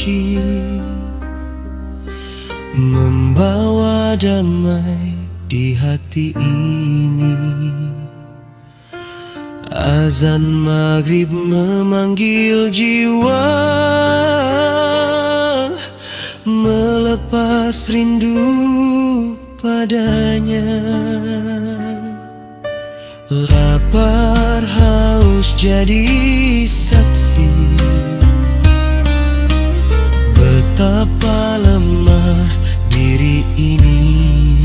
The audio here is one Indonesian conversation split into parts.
suci, membawa damai di hati ini. Azan maghrib memanggil jiwa, melepas rindu padanya. Lapar haus jadi saksi, betapa lemah diri ini.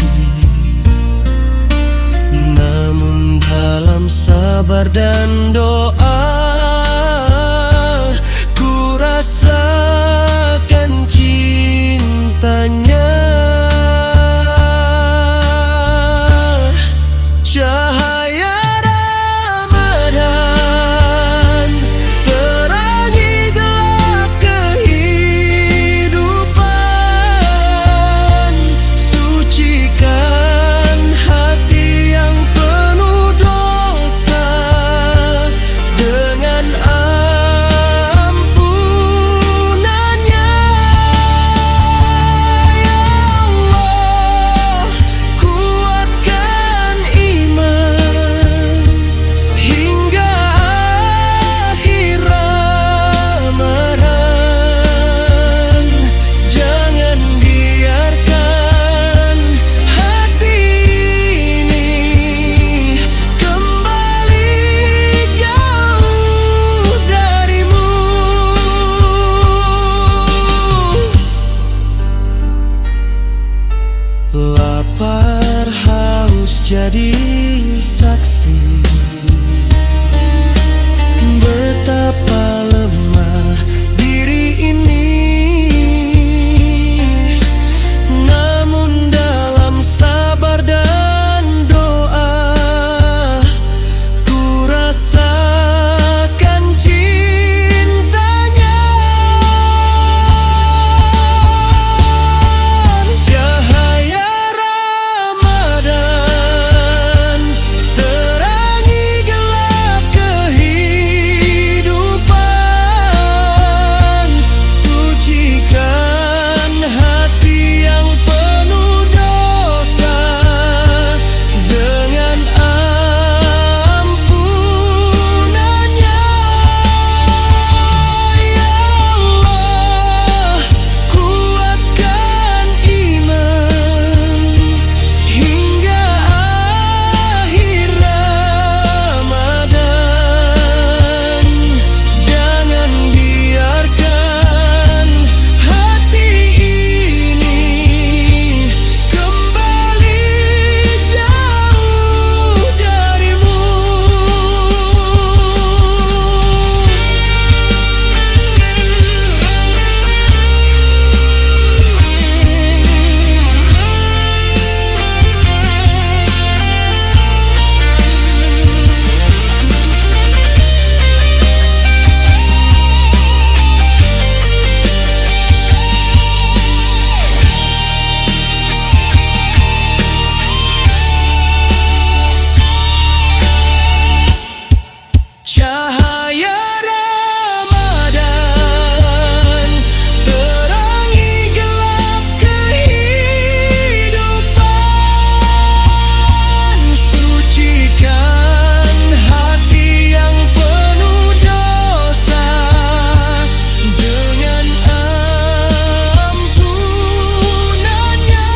Namun dalam sabar dan doa, ku rasakan cintanya. Cahaya Ramadan terangi gelap kehidupan, sucikan hati yang penuh dosa dengan ampunannya. Ya Allah, kuatkan iman hingga akhir Ramadan. Jangan biarkan hati ini kembali jauh darimu. Lapar haus jadi saksi, betapa lemah diri ini. Namun dalam sabar dan doa, ku rasakan cintanya. Cahaya Ramadan terangi gelap kehidupan, sucikan hati yang penuh dosa dengan ampunannya. Ya Allah, kuatkan iman hingga akhir Ramadan. Jangan biarkan hati ini kembali jauh darimu. Cahaya Ramadan terangi gelap kehidupan, sucikan hati yang penuh dosa dengan ampunannya.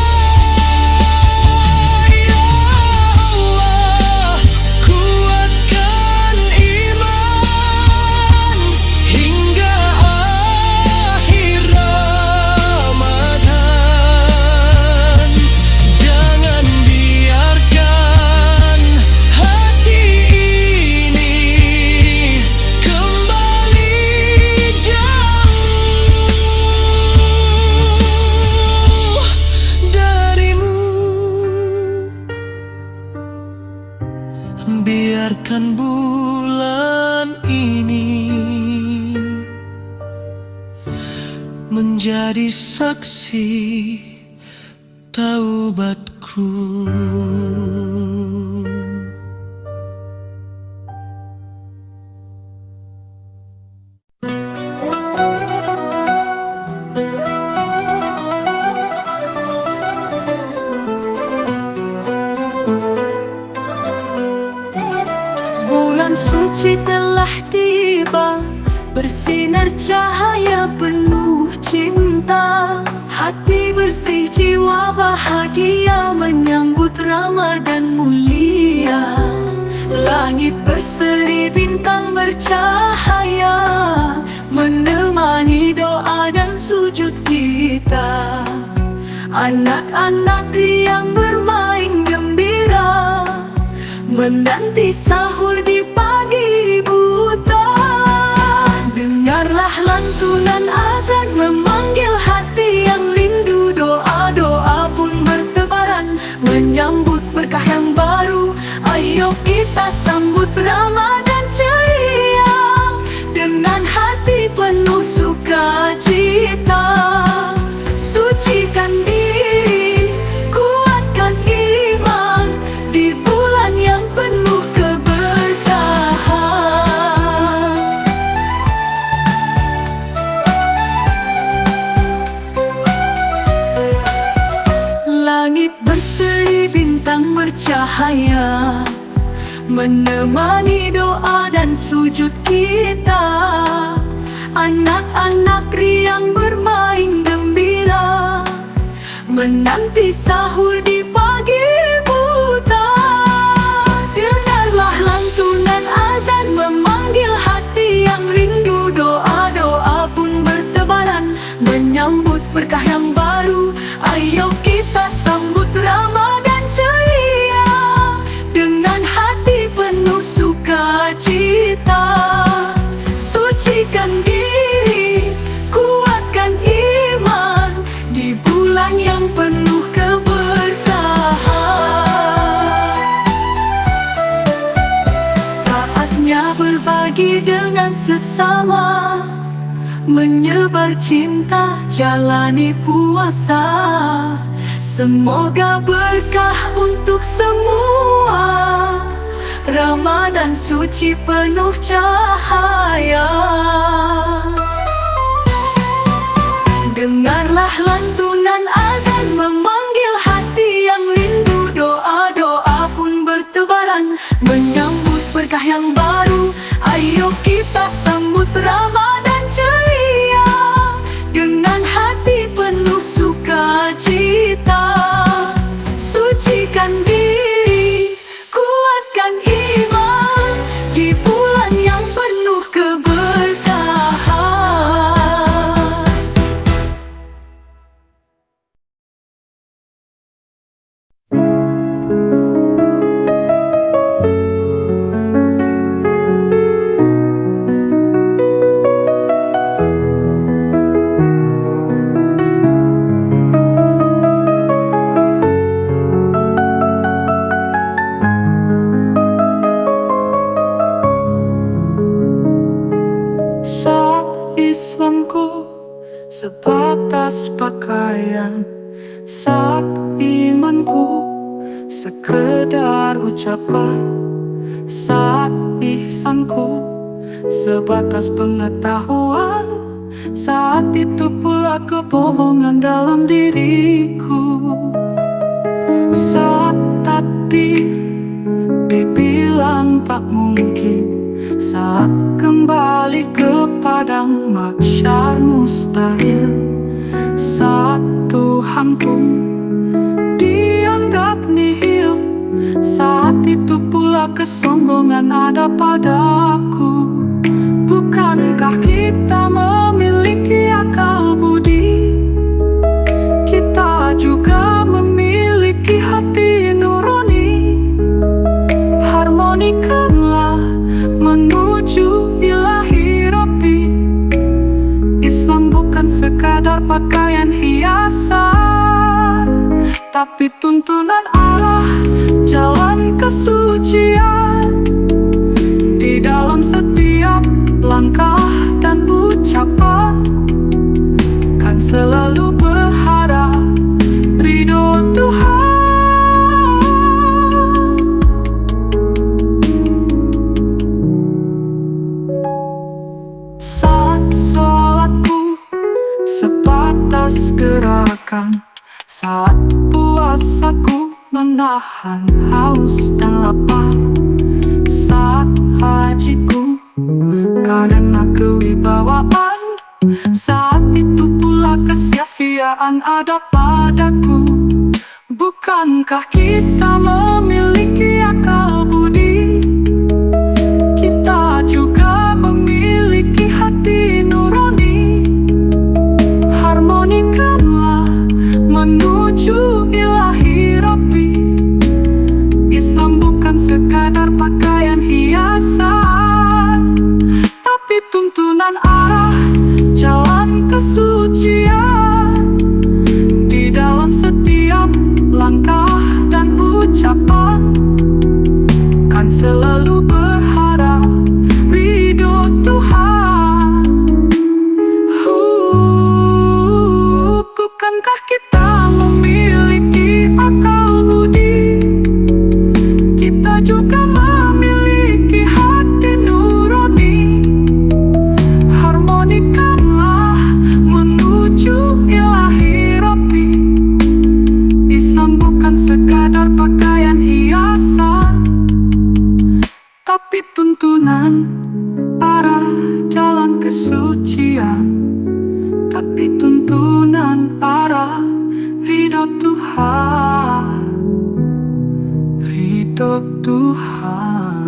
Ya Allah, kuatkan iman hingga akhir Ramadan. Jangan biarkan hati ini kembali jauh darimu. Biarkan bulan ini menjadi saksi taubatku. bercahaya penuh cinta. Hati bersih, jiwa bahagia menyambut Ramadan mulia. Langit berseri, bintang bercahaya menemani doa dan sujud kita. Anak-anak riang bermain gembira, menanti sahur di pagi buta. Dengarlah lantunan azan memanggil hati yang rindu. Doa-doa pun bertebaran menyambut berkah yang baru. Ayo kita sambut Ramadan ceria dengan hati penuh sukacita. Sucikan diri, kuatkan iman di bulan yang penuh keberkahan. Langit berseri, bintang bercahaya menemani doa dan sujud kita. Anak-anak riang bermain gembira, menanti sahur di pagi buta. Dengarlah lantunan azan memanggil hati yang rindu. Doa-doa pun bertebaran menyambut berkah yang baru. Ayo kita sambut Ramadan ceria dengan hati penuh sukacita. Sucikan diri, kuatkan iman di bulan yang penuh keberkahan. Saatnya berbagi dengan sesama, menyebar cinta, jalani puasa. Semoga berkah untuk semua, Ramadan suci penuh cahaya. Dengarlah lantunan azan memanggil hati yang rindu. Doa-doa pun bertebaran menyambut berkah yang baru. Ayo kita sambut Ramadan ceria dengan hati penuh sukacita. Sucikan diri, kuatkan iman di bulan yang penuh keberkahan. Islamku sebatas pakaian, saat imanku sekedar ucapan, saat ihsanku sebatas pengetahuan, saat itu pula kebohongan dalam diriku. Saat tadi dibilang tak mungkin, saat kembali ke padang mahsyar mustahil, saat Tuhan pun dianggap nihil, saat itu pula kesombongan ada padaku. Bukankah kita memiliki akal budi? Kita juga memiliki hati nurani. Harmonikanlah menuju ilahi Rabbi. Islam bukan sekadar pakaian hiasan, tapi tuntunan Allah, jalan kesucian. Di dalam setiap langkah dan ucapan kan selalu berharap ridho Tuhan. Sebatas gerakan, saat puasaku menahan haus dan lapar, saat hajiku karena kewibawaan, kesetiaan ada padaku. Bukankah kita memiliki akal budi? Kita juga memiliki hati nurani. Harmonikanlah menuju ilahi Rabbi. Islam bukan sekadar pakaian hiasan, tapi tuntunan arah jalan kesucian. Di dalam setiap langkah dan ucapan kan selalu berharap ridho Tuhan. Bukankah kita memiliki akal budi? Kita juga memiliki hati nurani. Harmonikanlah menuju ilahi Rabbi. Islam bukan sekadar pakaian hiasan, tapi tuntunan arah jalan kesucian. Tapi tuntunan arah ridho Tuhan. Ridho Tuhan.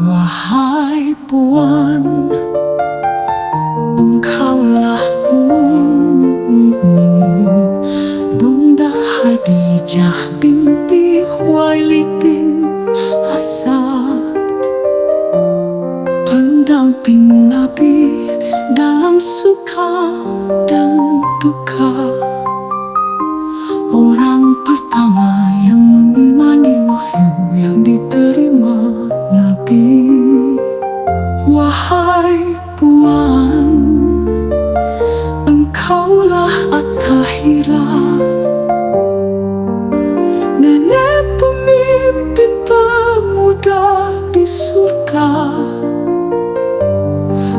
Wahai Puan, engkaulah Bunda Khadijah binti Khuwailid bin Asad, pendamping Nabi dalam suka dan duka. Orang pertama yang mengimani wahyu yang diterima Nabi. Wahai Puan, engkaulah At-Tahirah, nenek pemimpin pemuda di surga.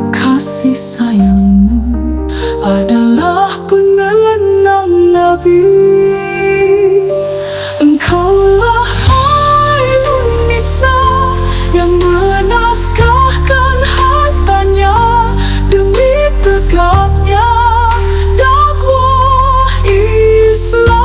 Kasih sayangmu adalah pengenang Nabi. Engkaulah Khairun Nisa yang menafkahkan hartanya demi tegaknya dakwah Islam.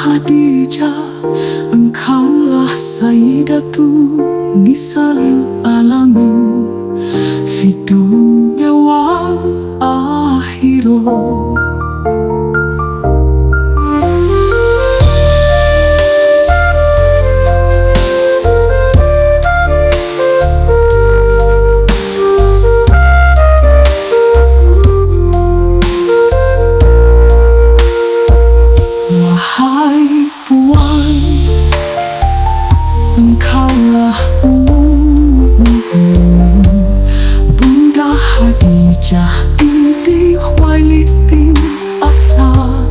Khadijah, engkaulah Sayyidatu Nisa'il Alamin fi dunya wal akhirah. Wahai Puan, engkaulah Bunda Khadijah binti Khuwailid bin Asad,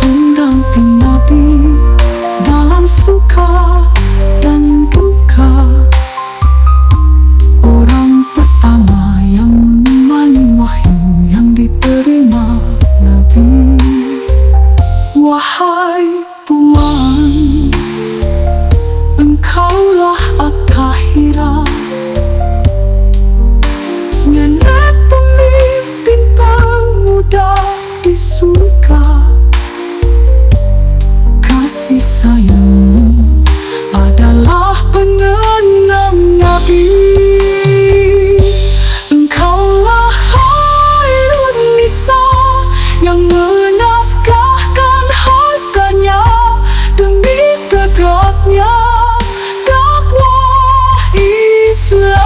pendamping Nabi dalam suka dan duka. Orang pertama yang mengimani wahyu yang diterima Nabi. Wahai Puan, engkaulah At-Tahirah, nenek pemimpin pemuda di surga. Kasih sayangmu adalah pengenang Nabi. Engkaulah Khairun Nisa yang menafkahkan hartanya demi tegaknya dakwah Islam.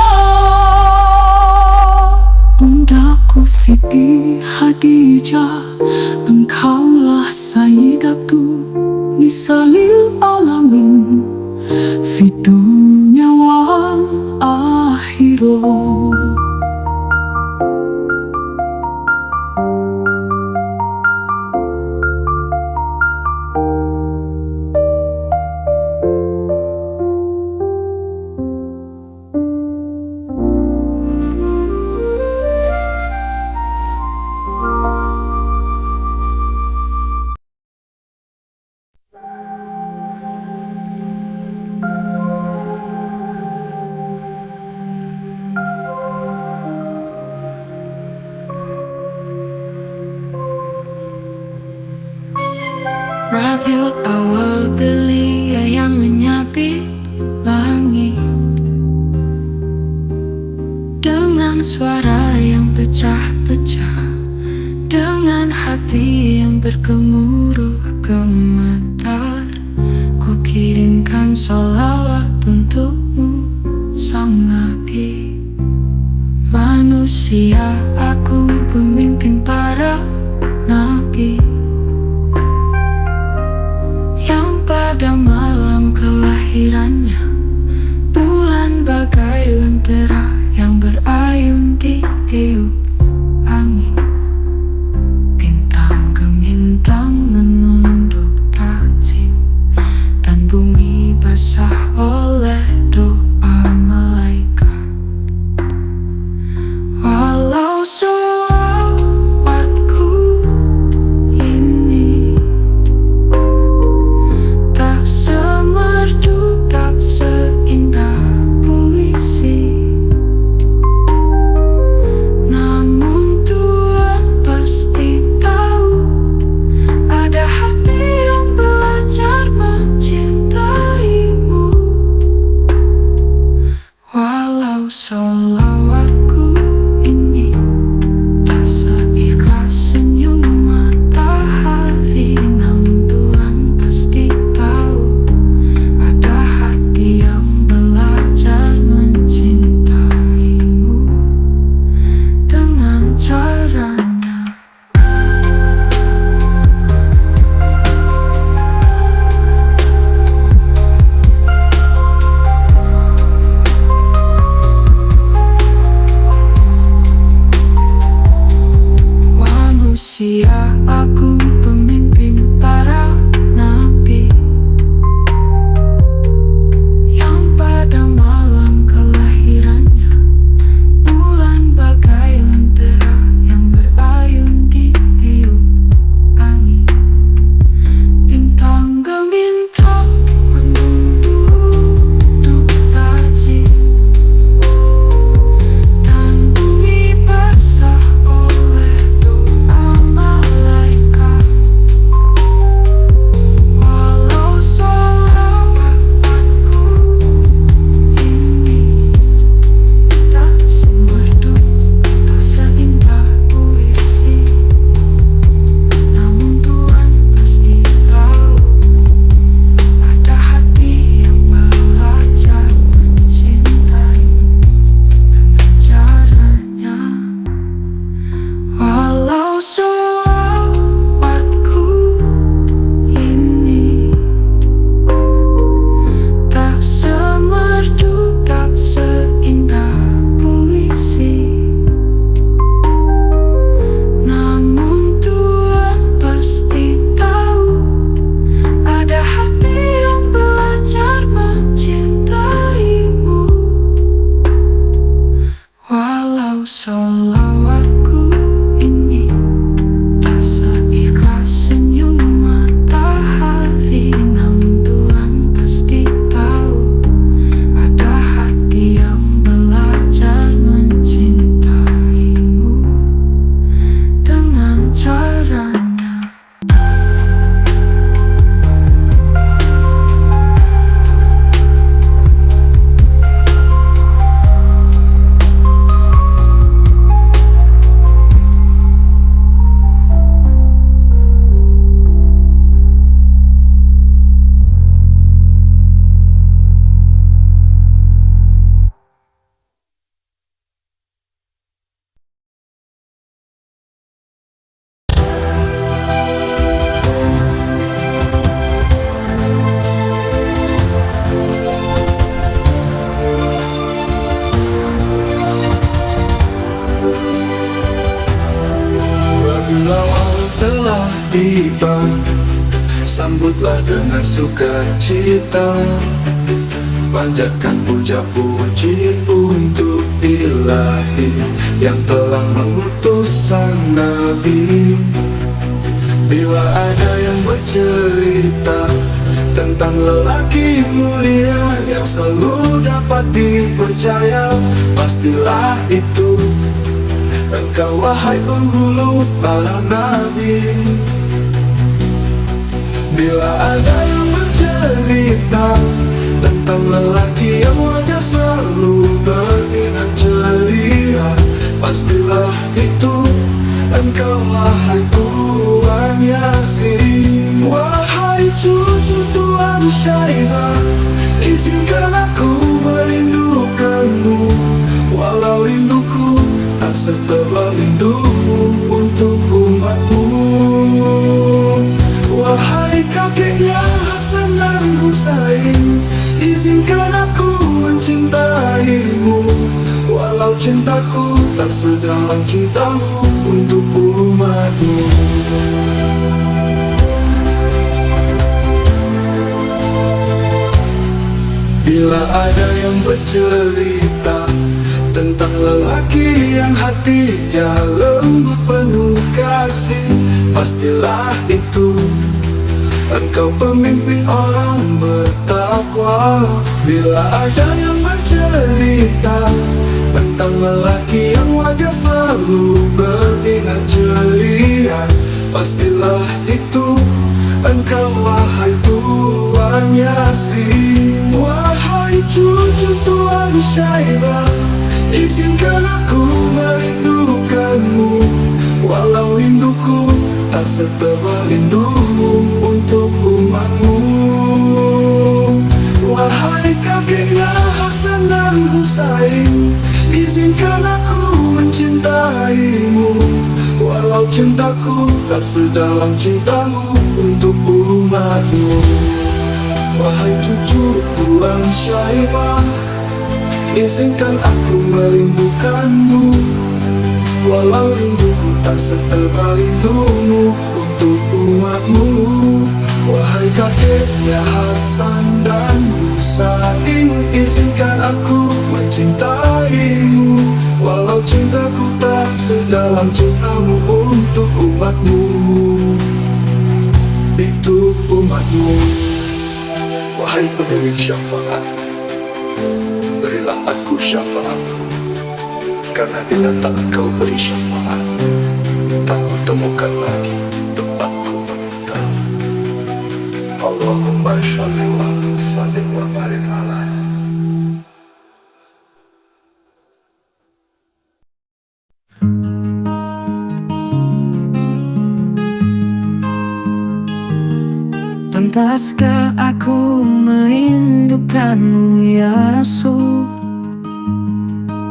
Bundaku Siti Khadijah Khadijah, engkaulah Sayyidatu Nisalil Alamin fi dunya wal akhirah. Rabiul Awal belia yang menyapit langit, dengan suara yang pecah-pecah, dengan hati yang bergemuruh gemetar. Ku kirimkan sholawat untukmu, sang Nabi. Manusia agung, pemimpin para nabi, pada malam kelahirannya, bulan bagai lentera yang berayun di tiup angin. Bintang gemintang menunduk takjim, dan bumi basah oleh doa malaikat. Walau sholawatku ini tak semerdu, tak seindah puisi, namun Tuhan pasti tahu ada hati yang belajar mencintaimu. Walau sholawatku ini tak seikhlas senyum matahari, namun Tuhan pasti tahu ada hati yang belajar mencintaimu dengan caranya. Manusia agung, pemimpin para nabi, yang pada malam kelahirannya, bulan bagai lentera yang berayun di tiup angin. Bintang gemintang menunduk takjim, dan bumi basah oleh doa malaikat. tiba, sambutlah dengan sukacita. Panjatkan puja-puji untuk Ilahi yang telah mengutus sang Nabi. Bila ada yang bercerita tentang lelaki mulia yang selalu dapat dipercaya, pastilah itu engkau, wahai penghulu para nabi. Bila ada yang bercerita tentang lelaki yang wajah selalu berminat ceria, pastilah itu engkau, wahai Tuhan Yasin. Wahai cucu Tuhan Syaibah, izinkan aku merindukanmu, walau rinduku tak setebal rindumu untuk umatmu. Wahai kakeknya Hasan dan Husain, izinkan aku mencintaimu, walau cintaku tak sedalam cintamu untuk umatmu. Bila ada yang bercerita tentang lelaki yang hatinya lembut penuh kasih, pastilah itu engkau, pemimpin orang bertakwa. Bila ada yang bercerita tentang lelaki yang wajah selalu berminat ceria, pastilah itu engkau, wahai Tuhan Yasin. Wahai cucu Tuhan Syaibah, izinkan aku merindukanmu, walau rinduku tak setebal rindumu untuk umatmu. Wahai kakeknya Hasan dan Husain, izinkan aku mencintaimu, walau cintaku tak sedalam cintamu untuk umatmu. Wahai cucu Tuhan Syaibah, izinkan aku merindukanmu, walau rinduku tak setebal rindumu untuk umatmu. Wahai kakeknya Hasan dan Husain, izinkan aku mencintaimu, walau cintaku tak sedalam cintamu untuk umatmu. Itu umatmu. Wahai pemilik syafaat, berilah aku syafaat, karena bila tak engkau beri syafaat, tak kutemukan lagi tempatku meminta. Allahumma sholli wa sallim wa barik alaihi. Pantaskah aku merindukanmu ya Rasul,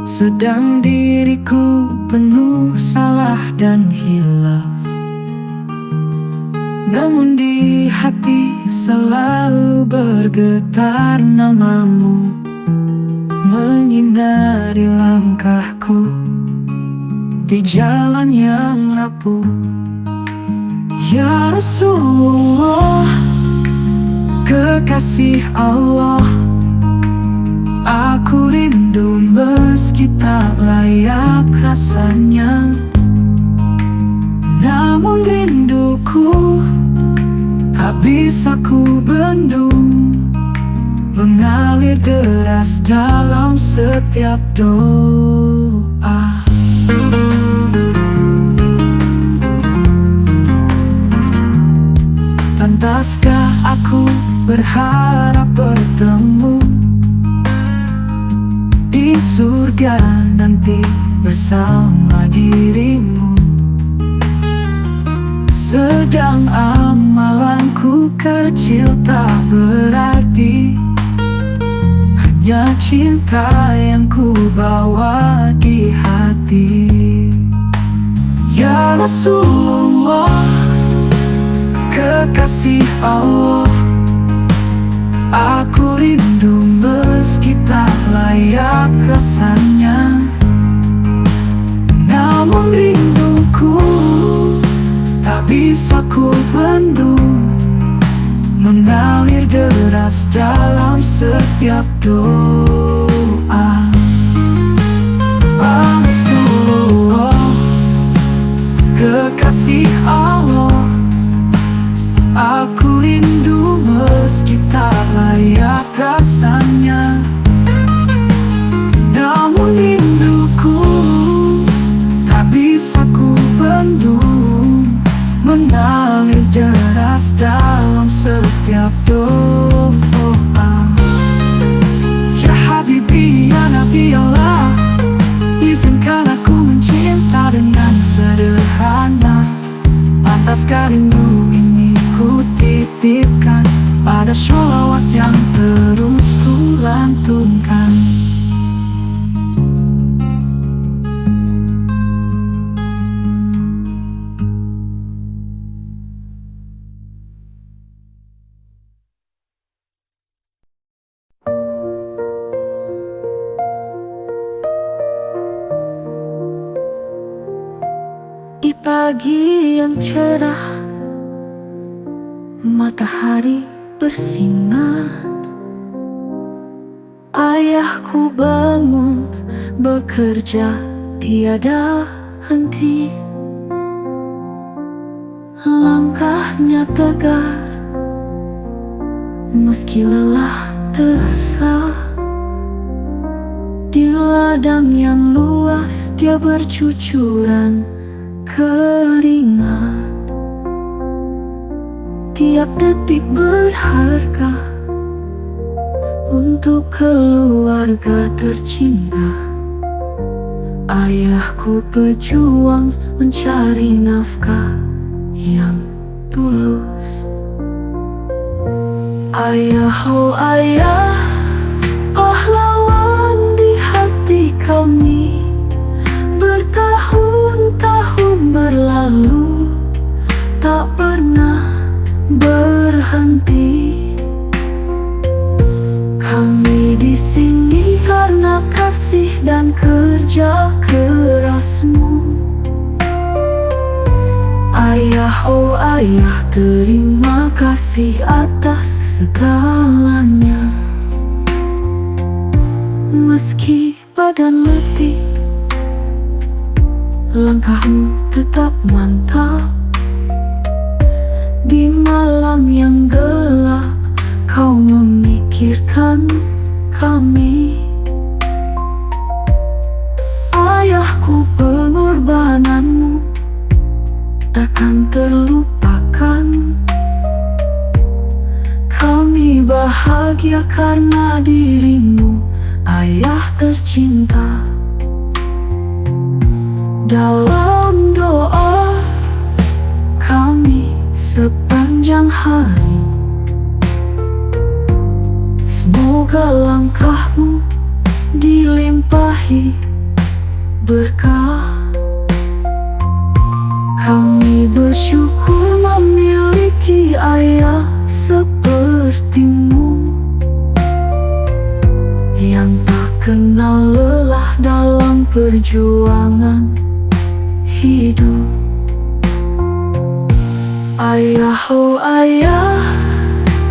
sedang diriku penuh salah dan hilaf, namun di hati selalu bergetar namamu, menyinari langkahku di jalan yang rapuh. Ya Rasulullah, kekasih Allah, aku rindu meski tak layak rasanya, namun rinduku tak bisa ku bendung, mengalir deras dalam setiap doa. Pantaskah aku berharap bertemu di surga nanti bersama dirimu, sedang amalanku kecil tak berarti, hanya cinta yang ku bawa di hati. Ya Rasulullah, kekasih Allah, aku rindu meski tak layak rasanya, namun rinduku tak bisa ku bendung, mengalir deras dalam setiap doa. Rasulullah, kekasih Allah, aku rindu meski tak layak rasanya. Namun rinduku tak bisa ku bendung, mengalir deras dalam setiap doa. Ya Habibi, ya Nabi Allah, izinkan aku mencinta dengan sederhana. Pantaskah rindu ini ku titipkan pada sholawat yang terus ku lantunkan. Di pagi yang cerah, matahari bersinar. Ayahku bangun bekerja tiada henti. Langkahnya tegar meski lelah terasa. Di ladang yang luas dia bercucuran keringat. Tiap detik berharga untuk keluarga tercinta. Ayahku berjuang mencari nafkah yang tulus. Ayah, oh ayah, pahlawan di hati kami. Bertahun-tahun berlalu, tak pernah berhenti. Kami di sini karena kasih dan kerja kerasmu. Ayah, oh ayah, terima kasih atas segalanya. Meski badan letih, langkahmu tetap mantap. Di malam yang gelap, kau memikirkan kami. Ayahku, pengorbananmu takkan terlupakan. Kami bahagia karena dirimu, ayah tercinta. Dalam doa kami sepanjang hari, semoga langkahmu dilimpahi berkah. Kami bersyukur memiliki ayah sepertimu, yang tak kenal lelah dalam perjuangan hidup. Ayah, oh ayah,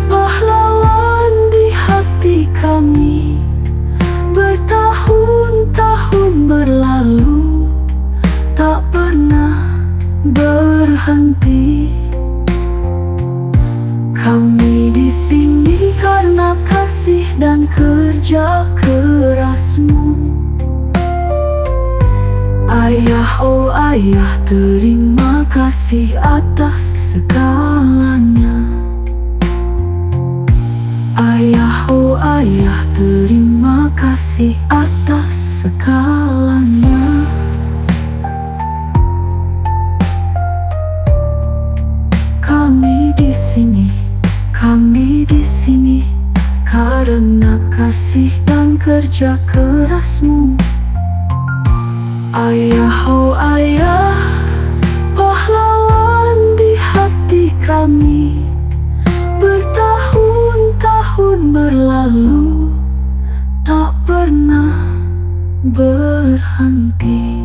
pahlawan di hati kami. Bertahun-tahun berlalu, tak pernah berhenti. Kami di sini karena kasih dan kerja kerasmu. Ayah, oh ayah, terima kasih atas segalanya. Ayah, oh ayah, terima kasih atas segalanya. Kami di sini karena kasih dan kerja kerasmu. Ayah, oh ayah, pahlawan di hati kami. Bertahun-tahun berlalu, tak pernah berhenti.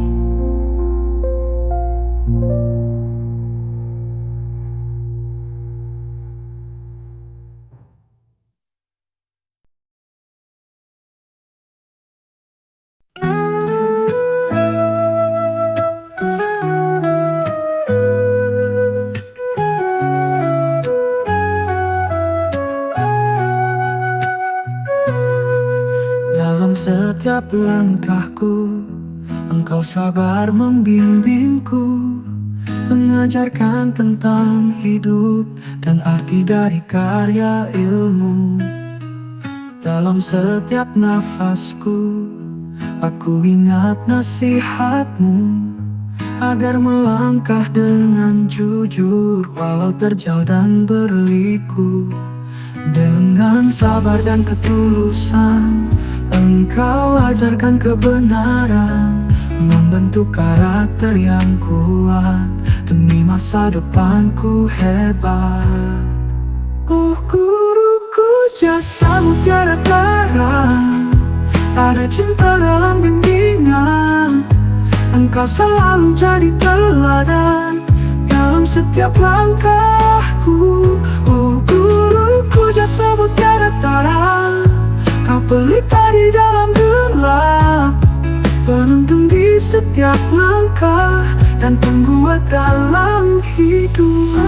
setiap langkahku. Engkau sabar membimbingku, mengajarkan tentang hidup dan arti dari karya ilmu. Dalam setiap nafasku, aku ingat nasihatmu, agar melangkah dengan jujur walau terjal dan berliku. Dengan sabar dan ketulusan, engkau ajarkan kebenaran, membentuk karakter yang kuat demi masa depanku hebat. Oh guruku, jasamu tiada tara, ada cinta dalam bimbingan. Engkau selalu jadi teladan dalam setiap langkahku. Oh guruku, jasamu tiada tara, kau pelita di dalam gelap, penuntun di setiap langkah dan pengguat dalam hidup.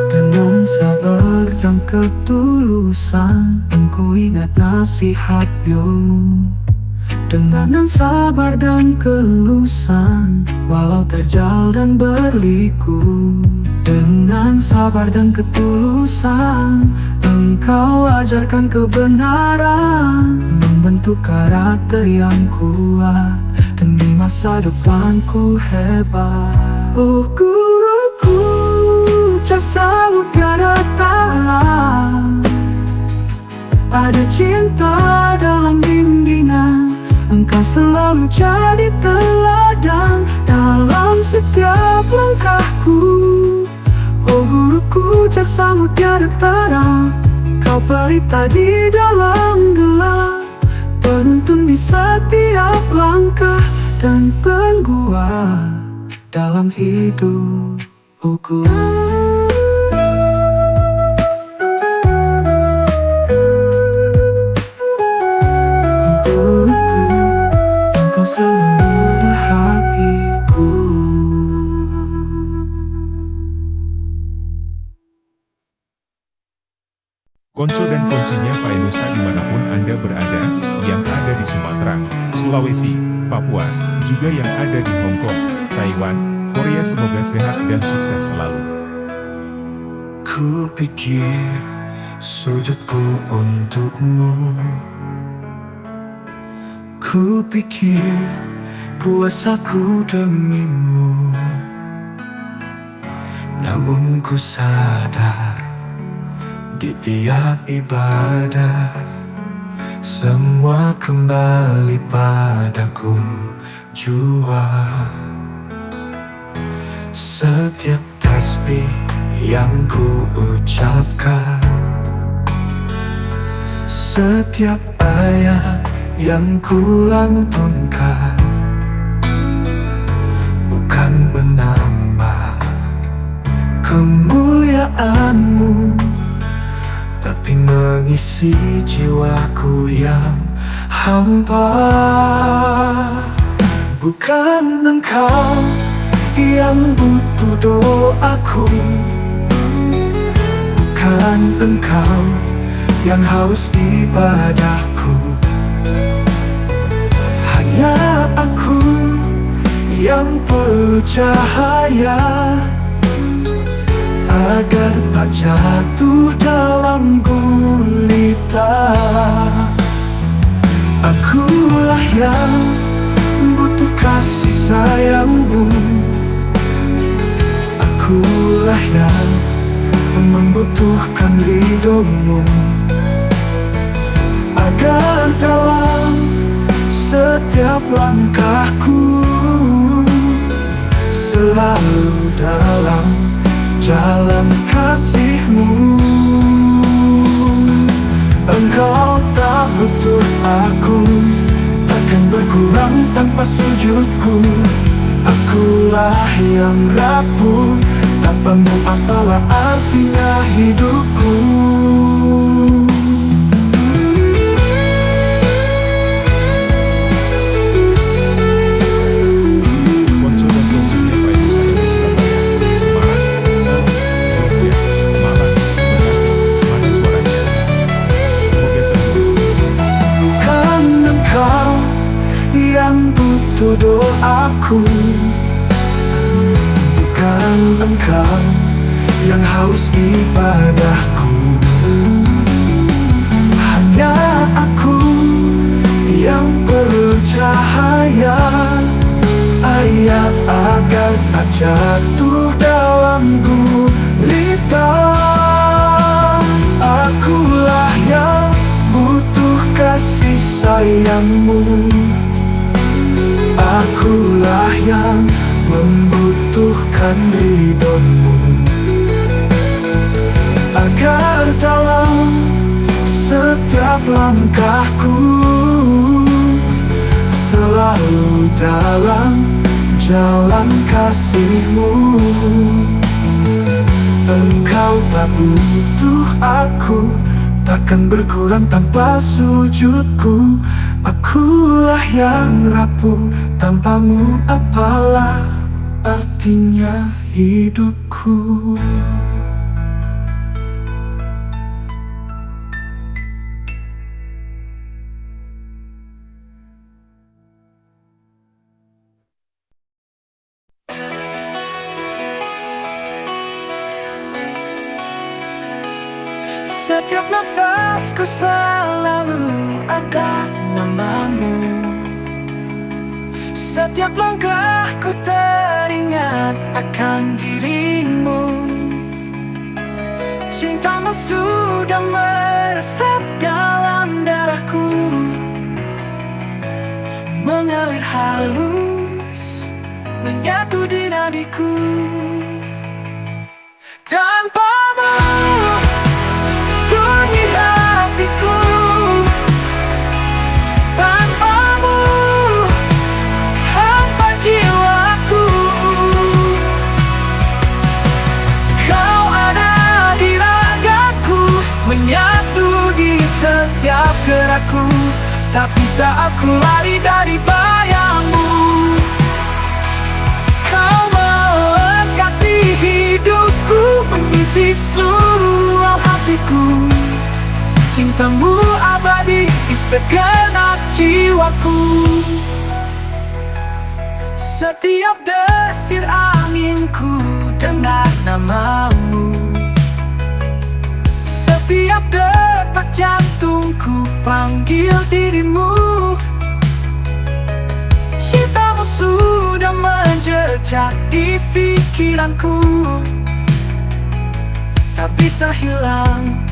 Dengan sabar dan ketulusan, engkau ingat nasihat ilmu. Dengan sabar dan kelulusan, walau terjal dan berliku. Dengan sabar dan ketulusan, engkau ajarkan kebenaran, membentuk karakter yang kuat demi masa depanku hebat. Oh guruku, jasamu tiada tara, ada cinta dalam bimbingan. Engkau selalu jadi teladan dalam setiap langkahku. Oh guruku, jasamu tiada tara, kau pelita di dalam gelap, penuntun di setiap langkah dan pengguat dalam hidupku. Konco dan kuncinya Fainusa dimanapun Anda berada, yang ada di Sumatera, Sulawesi, Papua, juga yang ada di Hong Kong, Taiwan, Korea, semoga sehat dan sukses selalu. Ku pikir sujudku untukmu, ku pikir puasaku demimu. Namun ku sadar di tiap ibadah, semua kembali padaku jua. Setiap tasbih yang ku ucapkan, setiap ayat yang ku lantunkan, bukan menambah kemuliaanmu, tapi mengisi jiwaku yang hampa. Bukan engkau yang butuh doaku, bukan engkau yang haus ibadahku, hanya aku yang perlu cahaya, agar tak jatuh dalam gulita. Akulah yang butuh kasih sayangmu, akulah yang membutuhkan ridhomu, agar dalam setiap langkahku selalu dalam jalan kasih-Mu. Engkau tak butuh aku, takkan berkurang tanpa sujudku. Akulah yang rapuh, tanpamu apalah artinya hidupku. Konco dan itu doaku. Bukan engkau yang haus ibadahku, hanya aku yang perlu cahaya, agar tak jatuh dalam gulita. Akulah yang butuh kasih sayangmu, akulah yang membutuhkan ridhomu, agar dalam setiap langkahku selalu dalam jalan kasih-Mu. Engkau tak butuh aku, takkan berkurang tanpa sujudku. Akulah yang rapuh, tanpamu apalah artinya hidupku. Setiap nafasku selalu ada namamu. Setiap langkahku teringat akan dirimu. Cintamu sudah meresap dalam darahku, mengalir halus, menyatu di nadiku. Tanpamu sunyi hatiku, tanpamu hampa jiwaku. Kau ada di ragaku, menyatu di setiap gerakku. Tak bisa aku lari dari bayangmu. Kau melekati hidupku, mengisi seluruh hatiku. Cintamu abadi di segenap jiwaku. Setiap desir anginku dengar namamu. Setiap detak jantungku panggil dirimu. Cintamu sudah menjejak di pikiranku, tak bisa hilang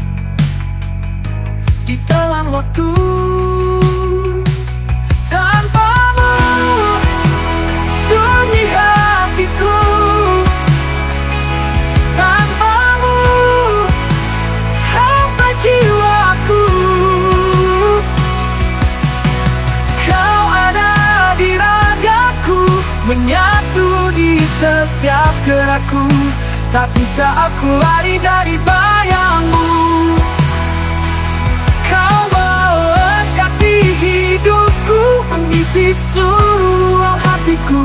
di telan waktu. Tanpamu sunyi hatiku, tanpamu hampa jiwaku. Kau ada di ragaku, menyatu di setiap gerakku. Tak bisa aku lari dari bayangmu. Kau melekati hidupku, mengisi seluruh hatiku.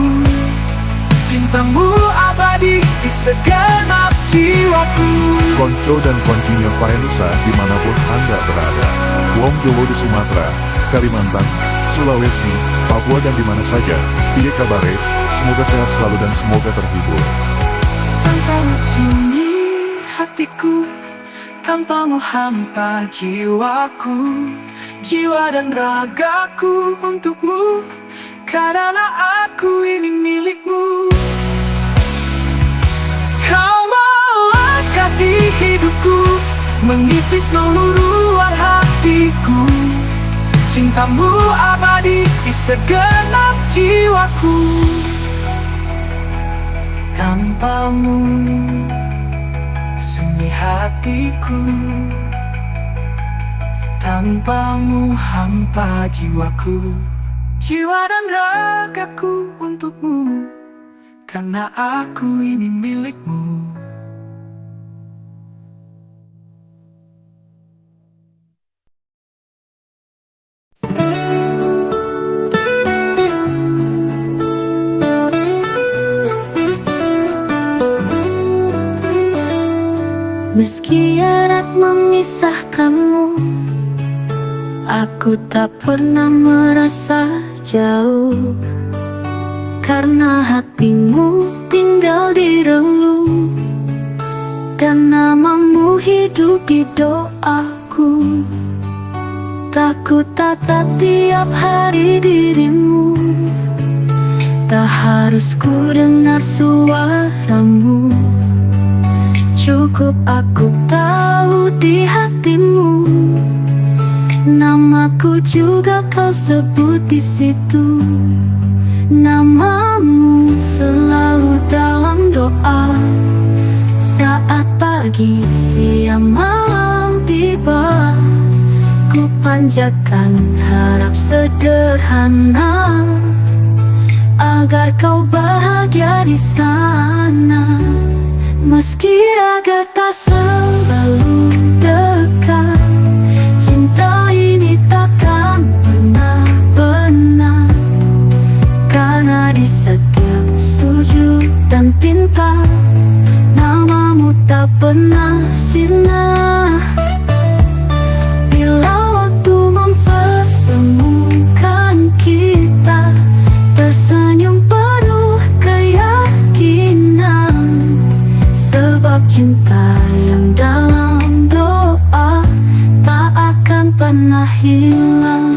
Cintamu abadi di segenap jiwaku. Konco dan koncinya Fainusa dimanapun Anda berada, Wong Jowo di Sumatera, Kalimantan, Sulawesi, Papua dan dimana saja, piye kabare, semoga sehat selalu dan semoga terhibur. Tanpamu sunyi hatiku, tanpamu hampa jiwaku. Jiwa dan ragaku untukmu, karena aku ini milikmu. Kau melekati hidupku, mengisi seluruh hatiku. Cintamu abadi di segenap jiwaku. Tanpamu sunyi hatiku, tanpamu hampa jiwaku. Jiwa dan ragaku untukmu, karena aku ini milikmu. Meski erat memisahkanmu, aku tak pernah merasa jauh. karena hatimu tinggal di relung, dan namamu hidup di doaku. Takut tatap tiap hari dirimu, tak harus ku dengar suaramu. Cukup aku tahu di hatimu, namaku juga kau sebut di situ. Namamu selalu dalam doa, saat pagi, siang, malam tiba. Ku panjatkan harap sederhana, agar kau bahagia di sana. Meski raga tak selalu dekat, cinta ini takkan pernah benar, karena di setiap sujud dan pinta, namamu tak pernah sirna. Bila waktu mempertemukan kita, tersenyum penuh keyakinan, sebab cinta yang dalam doa tak akan pernah hilang.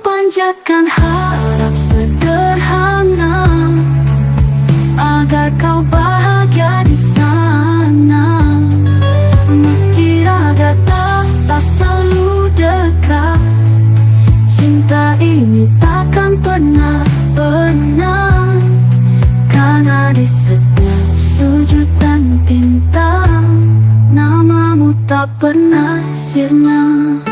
Panjatkan harap sederhana, agar kau bahagia di sana. Meski raga tak selalu dekat, cinta ini takkan pernah benar, karena di setiap sujud dan pinta, namamu tak pernah sirna.